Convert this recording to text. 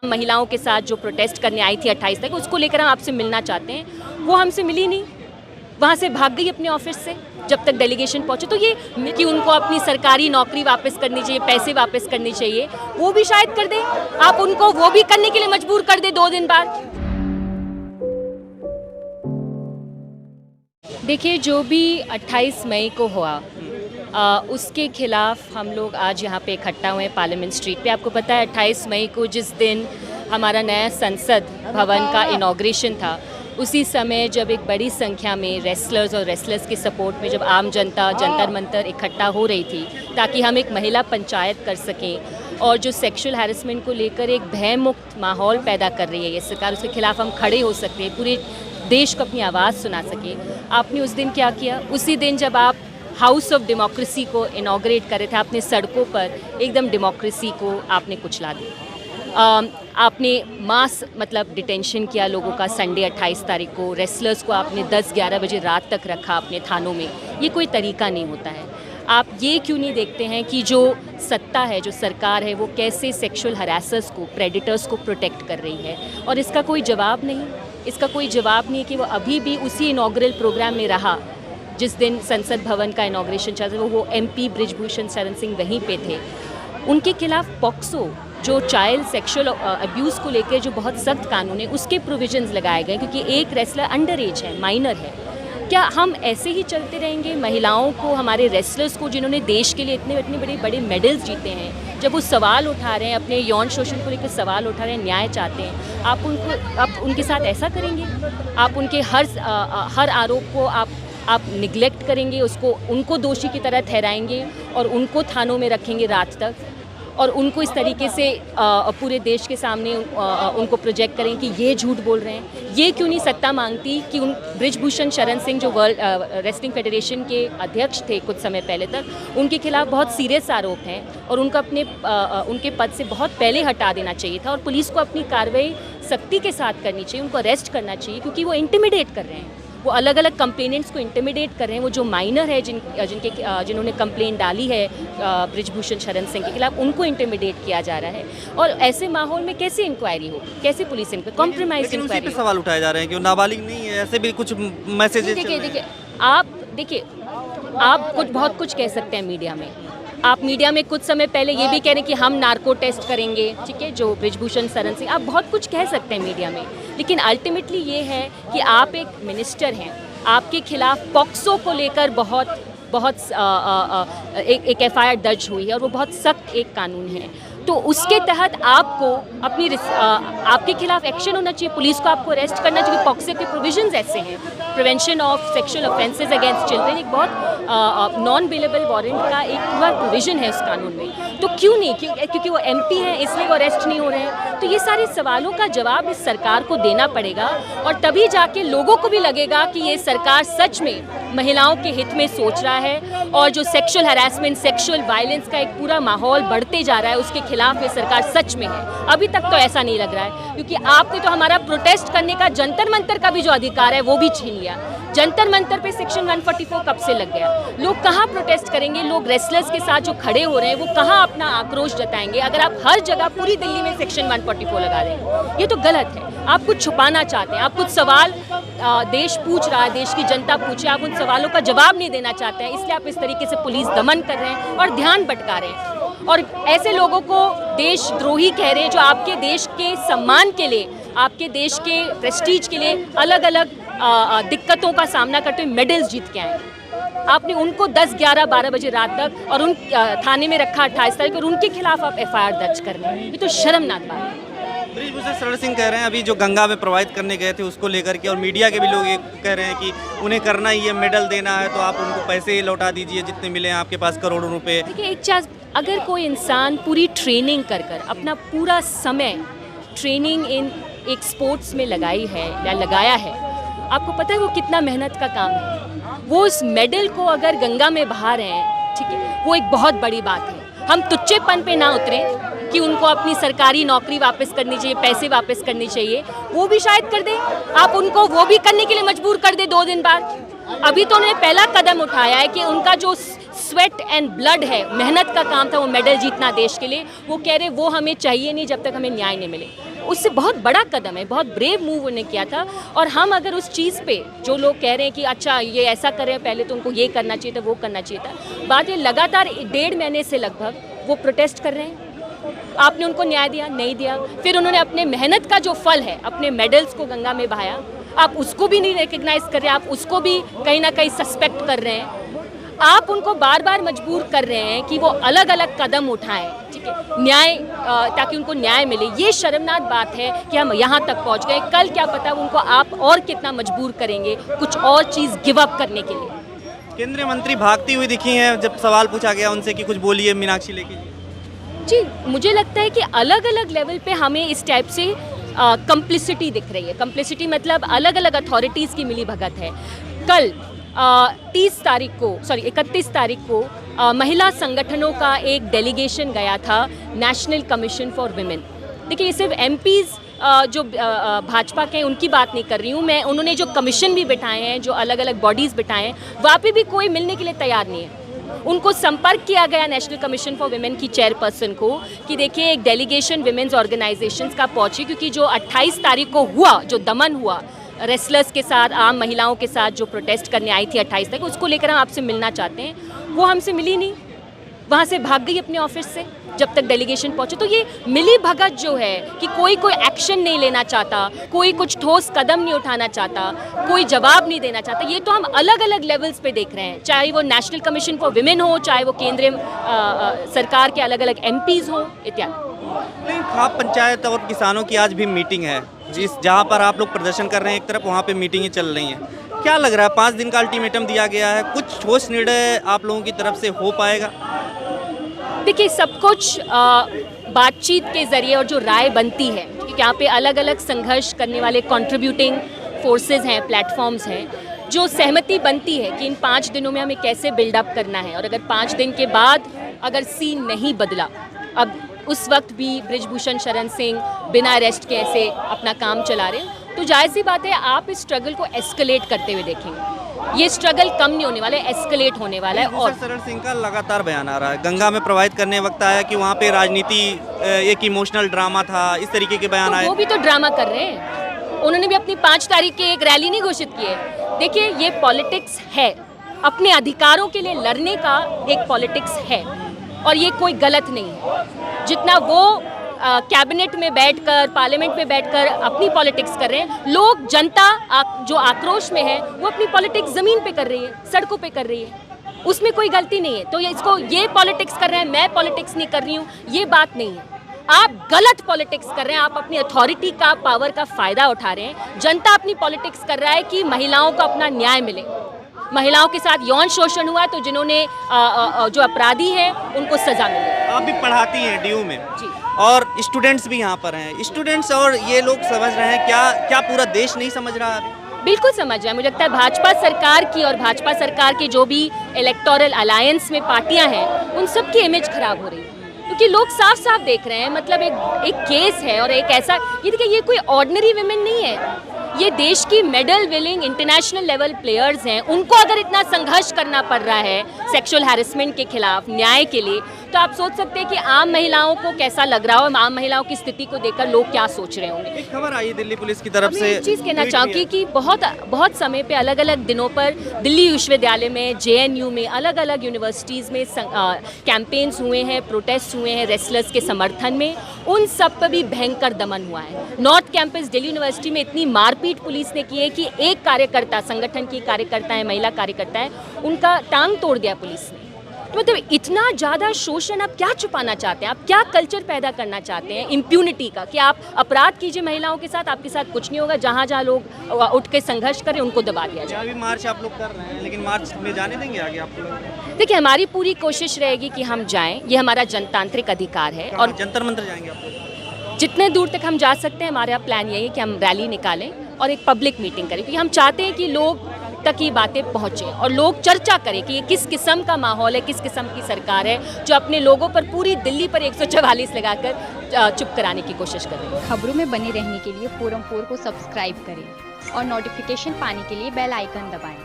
महिलाओं के साथ जो प्रोटेस्ट करने आई थी 28 तक, उसको लेकर हम आपसे मिलना चाहते हैं। वो हमसे मिली नहीं, वहाँ से भाग गई अपने ऑफिस से जब तक डेलीगेशन पहुँचे। तो ये कि उनको अपनी सरकारी नौकरी वापस करनी चाहिए, पैसे वापस करने चाहिए, वो भी शायद कर दे। आप उनको वो भी करने के लिए मजबूर कर दे 2 दिन बाद। देखिए, जो भी 28 मई को हुआ उसके खिलाफ हम लोग आज यहाँ पे इकट्ठा हुए पार्लियामेंट स्ट्रीट पे। आपको पता है 28 मई को जिस दिन हमारा नया संसद भवन का इनॉग्रेशन था, उसी समय जब एक बड़ी संख्या में रेसलर्स और रेसलर्स के सपोर्ट में जब आम जनता जंतर मंतर इकट्ठा हो रही थी ताकि हम एक महिला पंचायत कर सकें, और जो सेक्सुअल हैरेसमेंट को लेकर एक भयमुक्त माहौल पैदा कर रही है ये सरकार, उसके खिलाफ हम खड़े हो सकते हैं, पूरे देश को अपनी आवाज़ सुना सके। आपने उस दिन क्या किया? उसी दिन जब आप हाउस ऑफ डेमोक्रेसी को इनॉग्रेट कर रहे थे, आपने सड़कों पर एकदम डेमोक्रेसी को आपने कुचला दिया। आपने मास मतलब डिटेंशन किया लोगों का। संडे 28 तारीख को रेसलर्स को आपने 10-11 बजे रात तक रखा अपने थानों में। ये कोई तरीका नहीं होता है। आप ये क्यों नहीं देखते हैं कि जो सत्ता है, जो सरकार है, वो कैसे सेक्सुअल हरासर्स को, प्रेडिटर्स को प्रोटेक्ट कर रही है? और इसका कोई जवाब नहीं। इसका कोई जवाब नहीं है कि वो अभी भी उसी इनॉग्रल प्रोग्राम में रहा जिस दिन संसद भवन का इनॉग्रेशन चल रहा था। वो MP बृजभूषण शरण सिंह वहीं पे थे। उनके खिलाफ पॉक्सो, जो चाइल्ड सेक्सुअल अब्यूज़ को लेकर जो बहुत सख्त कानून है, उसके प्रोविजंस लगाए गए, क्योंकि एक रेसलर अंडर एज है, माइनर है। क्या हम ऐसे ही चलते रहेंगे? महिलाओं को, हमारे रेसलर्स को, जिन्होंने देश के लिए इतने बड़े मेडल्स जीते हैं, जब वो सवाल उठा रहे हैं, अपने यौन शोषण को लेकर सवाल उठा रहे हैं, न्याय चाहते हैं, आप उनके साथ ऐसा करेंगे? आप उनके हर आरोप को आप निगलेक्ट करेंगे, उनको दोषी की तरह ठहराएंगे और उनको थानों में रखेंगे रात तक, और उनको इस तरीके से पूरे देश के सामने उनको प्रोजेक्ट करें कि ये झूठ बोल रहे हैं। ये क्यों नहीं सत्ता मांगती कि बृजभूषण शरण सिंह, जो वर्ल्ड रेसलिंग फेडरेशन के अध्यक्ष थे कुछ समय पहले तक, उनके खिलाफ बहुत सीरियस आरोप हैं और उनको उनके पद से बहुत पहले हटा देना चाहिए था, और पुलिस को अपनी कार्रवाई सख्ती के साथ करनी चाहिए, उनको अरेस्ट करना चाहिए, क्योंकि वो इंटिमिडेट कर रहे हैं। वो अलग अलग कंप्लेनेंट्स को इंटिमिडेट कर रहे हैं। वो जो माइनर है जिन्होंने कंप्लेंट डाली है बृजभूषण शरण सिंह के खिलाफ, उनको इंटिमिडेट किया जा रहा है। और ऐसे माहौल में कैसे इंक्वायरी हो, कैसे पुलिस इंक्वायरी, कॉम्प्रोमाइज इंक्वायरी? सवाल उठाए जा रहे हैं कि वो नाबालिग नहीं है, ऐसे भी कुछ मैसेजेस। देखिए, आप बहुत कुछ कह सकते हैं मीडिया में। आप मीडिया में कुछ समय पहले ये भी कह रहे हैं कि हम नार्को टेस्ट करेंगे, ठीक है, जो बृजभूषण शरण सिंह, आप बहुत कुछ कह सकते हैं मीडिया में, लेकिन अल्टीमेटली ये है कि आप एक मिनिस्टर हैं, आपके खिलाफ पॉक्सो को लेकर एक FIR दर्ज हुई है, और वो बहुत सख्त एक कानून है। तो उसके तहत आपको आपके खिलाफ एक्शन होना चाहिए, पुलिस को आपको अरेस्ट करना चाहिए। पॉक्सो के प्रोविजंस ऐसे हैं, prevention of sexual offences against children, एक बहुत नॉन बेलेबल वारंट का एक पूरा प्रोविजन है उस कानून में। तो क्यों नहीं? क्योंकि वो MP हैं इसलिए वो अरेस्ट नहीं हो रहे हैं? तो ये सारे सवालों का जवाब इस सरकार को देना पड़ेगा, और तभी जाके लोगों को भी लगेगा कि ये सरकार सच में महिलाओं के हित में सोच रहा है, और जो सेक्सुअल हैरेसमेंट, सेक्सुअल वायलेंस का एक पूरा माहौल बढ़ते जा रहा है, उसके खिलाफ ये सरकार सच में है। अभी तक तो ऐसा नहीं लग रहा है, क्योंकि आपने तो हमारा प्रोटेस्ट करने का, जंतर मंतर का भी जो अधिकार है वो भी छीन लिया। जंतर मंतर पे सेक्शन 144 कब से लग गया? लोग कहाँ प्रोटेस्ट करेंगे? लोग रेसलर्स के साथ जो खड़े हो रहे हैं वो कहाँ अपना आक्रोश जताएंगे अगर आप हर जगह पूरी दिल्ली में सेक्शन 144 लगा दें? ये तो गलत है। आप कुछ छुपाना चाहते हैं, आप कुछ सवाल देश पूछ रहा है, देश की जनता पूछे, आप उन सवालों का जवाब नहीं देना चाहते हैं, इसलिए आप इस तरीके से पुलिस दमन कर रहे हैं और ध्यान भटका रहे हैं, और ऐसे लोगों को देशद्रोही कह रहे हैं जो आपके देश के सम्मान के लिए, आपके देश के प्रेस्टीज के लिए अलग अलग दिक्कतों का सामना करते हुए मेडल्स जीत के आए। आपने उनको 10, 11, 12 बजे रात तक और उन थाने में रखा 28 तारीख, और उनके खिलाफ आप FIR दर्ज कर रहे हैं। ये तो शर्मनाक बात है। बृजभूषण शरण सिंह कह रहे हैं अभी जो गंगा में प्रवाहित करने गए थे उसको लेकर के, और मीडिया के भी लोग ये कह रहे हैं कि उन्हें करना ही है, मेडल देना है तो आप उनको पैसे ही लौटा दीजिए जितने मिले हैं आपके पास, करोड़ों रुपए। देखिए, एक चीज़, अगर कोई इंसान पूरी ट्रेनिंग कर अपना पूरा समय ट्रेनिंग इन एक स्पोर्ट्स में लगाई है या लगाया है, आपको पता है वो कितना मेहनत का काम है। वो उस मेडल को अगर गंगा में बहा रहे हैं, ठीक है, वो एक बहुत बड़ी बात है। हम तुच्छेपन पे ना उतरे कि उनको अपनी सरकारी नौकरी वापस करनी चाहिए, पैसे वापस करने चाहिए, वो भी शायद कर दे। आप उनको वो भी करने के लिए मजबूर कर दे 2 दिन बाद। अभी तो उन्होंने पहला कदम उठाया है कि उनका जो स्वेट एंड ब्लड है, मेहनत का काम था वो मेडल जीतना देश के लिए, वो कह रहे वो हमें चाहिए नहीं जब तक हमें न्याय नहीं मिले। उससे बहुत बड़ा कदम है, बहुत ब्रेव मूव उन्होंने किया था। और हम अगर उस चीज़ पे जो लोग कह रहे हैं कि अच्छा ये ऐसा करें, पहले तो उनको ये करना चाहिए था, वो करना चाहिए था, बात ये लगातार 1.5 महीने से लगभग वो प्रोटेस्ट कर रहे हैं। आपने उनको न्याय दिया, नहीं दिया। फिर उन्होंने अपने मेहनत का जो फल है, अपने मेडल्स को गंगा में बहाया, आप उसको भी नहीं रिकग्नाइज कर रहे, आप उसको भी कहीं ना कहीं सस्पेक्ट कर रहे हैं। आप उनको बार बार मजबूर कर रहे हैं कि वो अलग अलग कदम उठाएं, ठीक है, न्याय ताकि उनको न्याय मिले। ये शर्मनाक बात है कि हम यहाँ तक पहुँच गए। कल क्या पता उनको आप और कितना मजबूर करेंगे कुछ और चीज़ गिव अप करने के लिए। केंद्रीय मंत्री भागती हुई दिखी हैं जब सवाल पूछा गया उनसे कि कुछ बोलिए मीनाक्षी लेखी जी। मुझे लगता है कि अलग अलग लेवल पे हमें इस टाइप से कंप्लिसिटी दिख रही है। कंप्लिसिटी मतलब अलग अलग अथॉरिटीज़ की मिली भगत है। कल 31 तारीख को महिला संगठनों का एक डेलीगेशन गया था नेशनल कमीशन फॉर विमेन। देखिए, ये सिर्फ एमपीज़ जो भाजपा के उनकी बात नहीं कर रही हूँ मैं, उन्होंने जो कमीशन भी बिठाए हैं, जो अलग अलग बॉडीज़ बिठाए हैं, वहाँ पे भी कोई मिलने के लिए तैयार नहीं है। उनको संपर्क किया गया नेशनल कमीशन फॉर विमेन की चेयरपर्सन को कि देखिए एक डेलीगेशन विमेंस ऑर्गेनाइजेशंस का पहुंची, क्योंकि जो 28 तारीख को हुआ, जो दमन हुआ रेसलर्स के साथ, आम महिलाओं के साथ जो प्रोटेस्ट करने आई थी 28 तक, उसको लेकर हम आपसे मिलना चाहते हैं। वो हमसे मिली नहीं, वहाँ से भाग गई अपने ऑफिस से जब तक डेलीगेशन पहुंचे। तो ये मिली भगत जो है कि कोई एक्शन नहीं लेना चाहता, कोई कुछ ठोस कदम नहीं उठाना चाहता, कोई जवाब नहीं देना चाहता, ये तो हम अलग अलग लेवल्स पे देख रहे हैं, चाहे वो नेशनल कमीशन फॉर विमेन हो, चाहे वो केंद्रीय सरकार के अलग अलग एमपीज़ हो इत्यादि। नहीं, खाप पंचायत और किसानों की आज भी मीटिंग है, जहाँ पर आप लोग प्रदर्शन कर रहे हैं, एक तरफ वहाँ पे मीटिंगें चल रही हैं। क्या लग रहा है, 5 दिन का अल्टीमेटम दिया गया है, कुछ ठोस निर्णय आप लोगों की तरफ से हो पाएगा? देखिए, सब कुछ बातचीत के ज़रिए और जो राय बनती है, क्योंकि यहाँ पे अलग अलग संघर्ष करने वाले कंट्रीब्यूटिंग फोर्सेस हैं, प्लेटफॉर्म्स हैं, जो सहमति बनती है कि इन 5 दिनों में हमें कैसे बिल्डअप करना है। और अगर 5 दिन के बाद अगर सीन नहीं बदला, अब उस वक्त भी बृजभूषण शरण सिंह बिना अरेस्ट के ऐसे अपना काम चला रहे हैं, तो जाहिर सी बात है आप इस स्ट्रगल को एस्केलेट करते हुए देखेंगे। ये स्ट्रगल कम नहीं होने वाला है, एस्केलेट होने वाला है। और शरण सिंह का लगातार बयान आ रहा है, गंगा में प्रवाहित करने वक्त आया कि वहाँ पे राजनीति एक इमोशनल ड्रामा था, इस तरीके के बयान आए। वो भी तो ड्रामा कर रहे हैं, उन्होंने भी अपनी 5 तारीख की एक रैली नहीं घोषित की है। देखिए, ये पॉलिटिक्स है, अपने अधिकारों के लिए लड़ने का एक पॉलिटिक्स है, और ये कोई गलत नहीं है। जितना वो कैबिनेट में बैठकर, पार्लियामेंट में बैठकर अपनी पॉलिटिक्स कर रहे हैं, लोग, जनता जो आक्रोश में है, वो अपनी पॉलिटिक्स ज़मीन पे कर रही है, सड़कों पे कर रही है, उसमें कोई गलती नहीं है। तो ये पॉलिटिक्स कर रहे हैं, मैं पॉलिटिक्स नहीं कर रही हूँ, ये बात नहीं है। आप गलत पॉलिटिक्स कर रहे हैं, आप अपनी अथॉरिटी का, पावर का फ़ायदा उठा रहे हैं। जनता अपनी पॉलिटिक्स कर रहा है कि महिलाओं को अपना न्याय मिले। महिलाओं के साथ यौन शोषण हुआ तो जिन्होंने जो अपराधी हैं उनको सज़ा मिले। आप भी पढ़ाती हैं डीयू में जी, और स्टूडेंट्स भी यहाँ पर हैं, स्टूडेंट्स और ये लोग समझ रहे हैं, क्या पूरा देश नहीं समझ रहा है? बिल्कुल समझ रहा है। मुझे लगता है भाजपा सरकार की और भाजपा सरकार के जो भी इलेक्टोरल अलायंस में पार्टियां हैं, उन सब की इमेज खराब हो रही है, क्योंकि लोग साफ साफ देख रहे हैं। मतलब एक केस है, और एक ऐसा, ये देखिए, ये कोई ऑर्डिनरी विमेन नहीं है, ये देश की medal winning international level players हैं। उनको अगर इतना संघर्ष करना पड़ रहा है सेक्सुअल हैरेसमेंट के खिलाफ, न्याय के लिए, तो आप सोच सकते हैं कि आम महिलाओं को कैसा लग रहा हो, आम महिलाओं की स्थिति को देखकर लोग क्या सोच रहे होंगे। एक खबर आई दिल्ली पुलिस की तरफ से, एक चीज़ कहना चाहूँगी कि बहुत समय पे अलग अलग दिनों पर दिल्ली विश्वविद्यालय में, जेएनयू में, अलग अलग यूनिवर्सिटीज़ में कैंपेन्स हुए हैं, प्रोटेस्ट हुए हैं रेसलर्स के समर्थन में। उन सब पर भी भयंकर दमन हुआ है। नॉर्थ कैंपस दिल्ली यूनिवर्सिटी में इतनी मारपीट पुलिस ने की है कि एक कार्यकर्ता, संगठन की कार्यकर्ता है, महिला कार्यकर्ता है, उनका टांग तोड़ दिया पुलिस ने। तो मतलब इतना ज़्यादा शोषण आप क्या छुपाना चाहते हैं? आप क्या कल्चर पैदा करना चाहते हैं इम्प्यूनिटी का, कि आप अपराध कीजिए महिलाओं के साथ, आपके साथ कुछ नहीं होगा, जहाँ जहाँ लोग उठ के संघर्ष करें उनको दबा दिया जाए। अभी मार्च आप लोग कर रहे हैं, लेकिन मार्च में जाने देंगे आगे आप लोग? देखिए, हमारी पूरी कोशिश रहेगी कि हम जाएं, ये हमारा जनतांत्रिक अधिकार है। और जंतर मंतर जाएंगे आप लोग? जितने दूर तक हम जा सकते हैं, हमारा प्लान यही है कि हम रैली निकालें और एक पब्लिक मीटिंग करें, क्योंकि हम चाहते हैं कि लोग तक ये बातें पहुँचें और लोग चर्चा करें कि ये किस किस्म का माहौल है, किस किस्म की सरकार है जो अपने लोगों पर, पूरी दिल्ली पर 144 लगाकर चुप कराने की कोशिश कर रही है। खबरों में बने रहने के लिए फोरम 4 को सब्सक्राइब करें और नोटिफिकेशन पाने के लिए बेल आइकन दबाएं।